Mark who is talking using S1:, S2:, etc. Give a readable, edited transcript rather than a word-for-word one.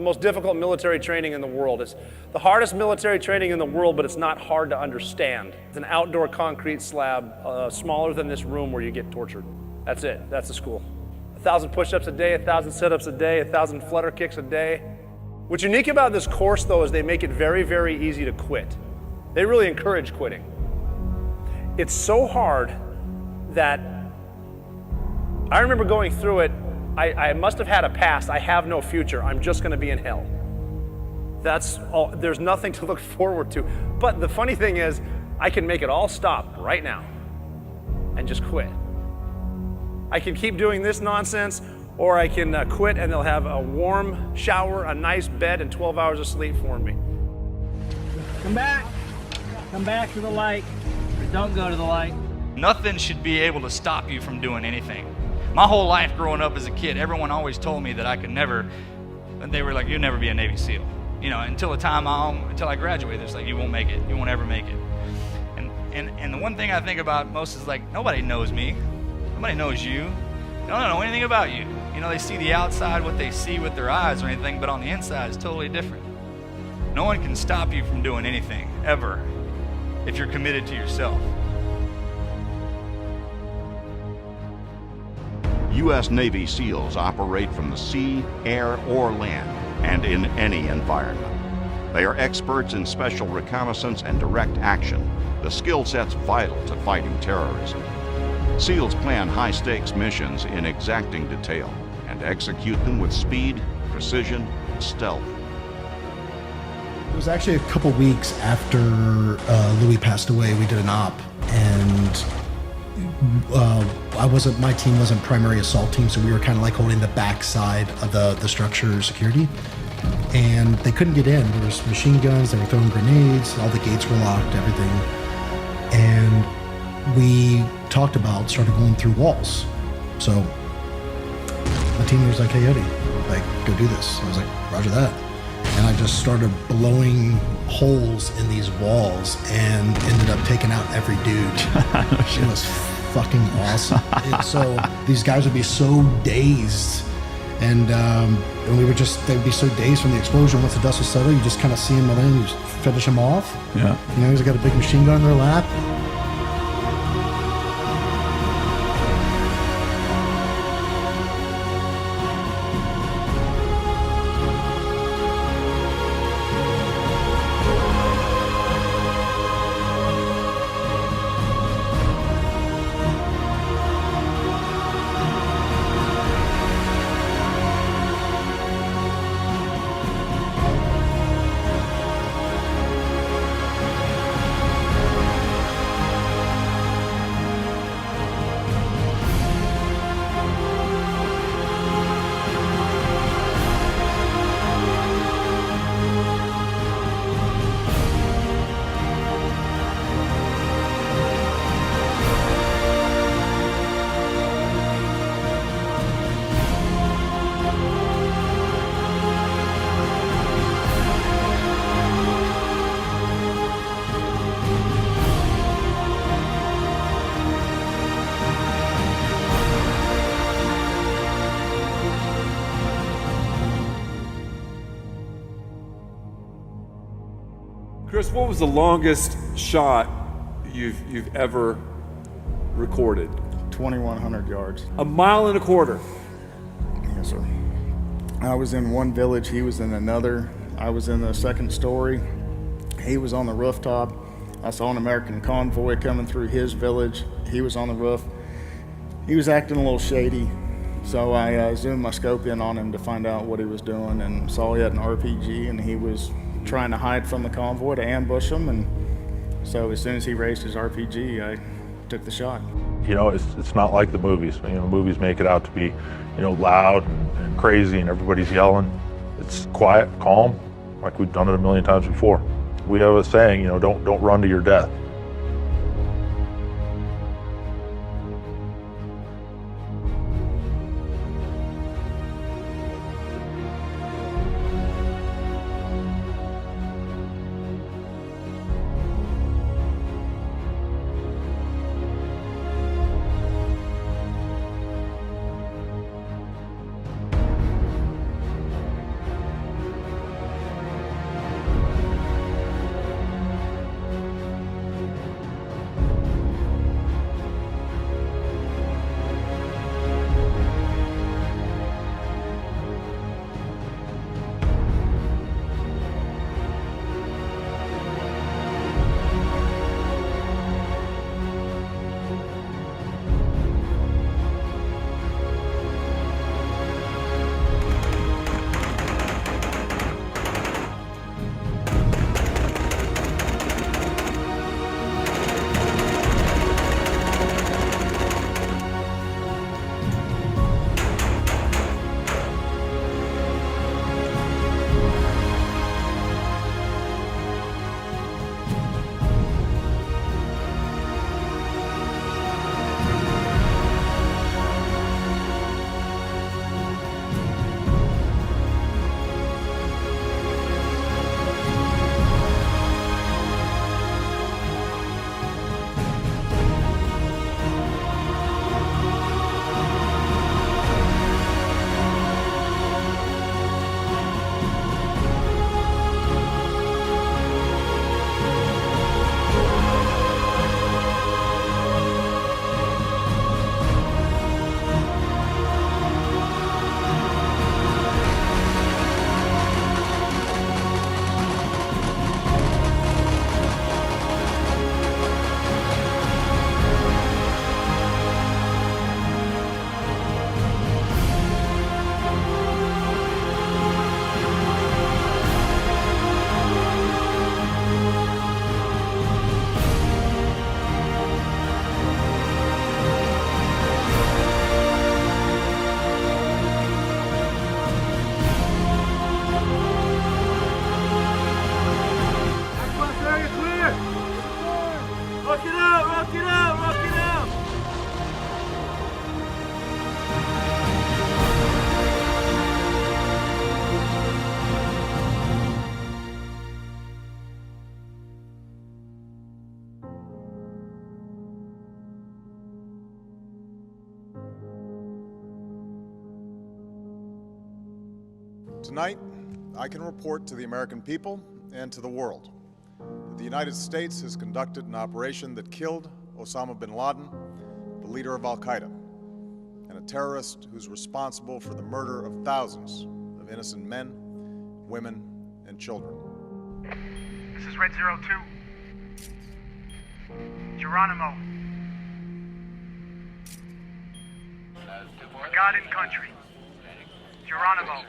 S1: the most difficult military training in the world. It's the hardest military training in the world, but it's not hard to understand. It's an outdoor concrete slab, smaller than this room where you get tortured. That's it, that's the school. 1,000 push-ups a day, 1,000 sit-ups a day, 1,000 flutter kicks a day. What's unique about this course though is they make it very, very easy to quit. They really encourage quitting. It's so hard that I remember going through it, I must have had a past, I have no future, I'm just gonna be in hell. That's all, there's nothing to look forward to. But the funny thing is, I can make it all stop right now and just quit. I can keep doing this nonsense, or I can quit and they'll have a warm shower, a nice bed, and 12 hours of sleep for me.
S2: Come back to the light, or don't go to the light.
S3: Nothing should be able to stop you from doing anything. My whole life growing up as a kid, everyone always told me that I could never, they were like, you'll never be a Navy SEAL. You know, until I graduated, it's like, you won't make it, you won't ever make it. And the one thing I think about most is like, nobody knows me. Nobody knows you. They don't know anything about you. You know, they see the outside, what they see with their eyes or anything, but on the inside is totally different. No one can stop you from doing anything, ever, if you're committed to yourself.
S4: U.S. Navy SEALs operate from the sea, air, or land, and in any environment. They are experts in special reconnaissance and direct action, the skill sets vital to fighting terrorism. SEALs plan high-stakes missions in exacting detail and execute them with speed, precision, and stealth.
S5: It was actually a couple weeks after Louis passed away, we did an op, and my team wasn't primary assault team, so we were kind of like holding the backside of the structure security, and they couldn't get in. There was machine guns, they were throwing grenades, all the gates were locked, everything, and we started going through walls. So my team was like, hey Eddie, like, go do this. I was like, roger that. And I just started blowing holes in these walls and ended up taking out every dude. It was fucking awesome. So these guys would be so dazed, and they'd be so dazed from the explosion. Once the dust was settled, you just kind of see them, and then you just finish them off.
S6: Yeah.
S5: You know, he's got a big machine gun in their lap.
S6: Chris, what was the longest shot you've ever recorded?
S7: 2,100 yards.
S6: 1.25 miles.
S7: Yes, sir. I was in one village, he was in another. I was in the second story. He was on the rooftop. I saw an American convoy coming through his village. He was on the roof. He was acting a little shady, so I zoomed my scope in on him to find out what he was doing, and saw he had an RPG, and he was trying to hide from the convoy to ambush him. And so as soon as he raised his RPG, I took the shot.
S8: You know, it's not like the movies. You know, movies make it out to be, you know, loud and crazy and everybody's yelling. It's quiet, calm, like we've done it a million times before. We have a saying, you know, don't run to your death.
S2: Rock it out, rock it out, rock it out!
S9: Tonight, I can report to the American people and to the world that the United States has conducted an operation that killed Osama bin Laden, the leader of Al-Qaeda, and a terrorist who's responsible for the murder of thousands of innocent men, women, and children.
S10: This is Red 02. Geronimo. For God and country. Geronimo.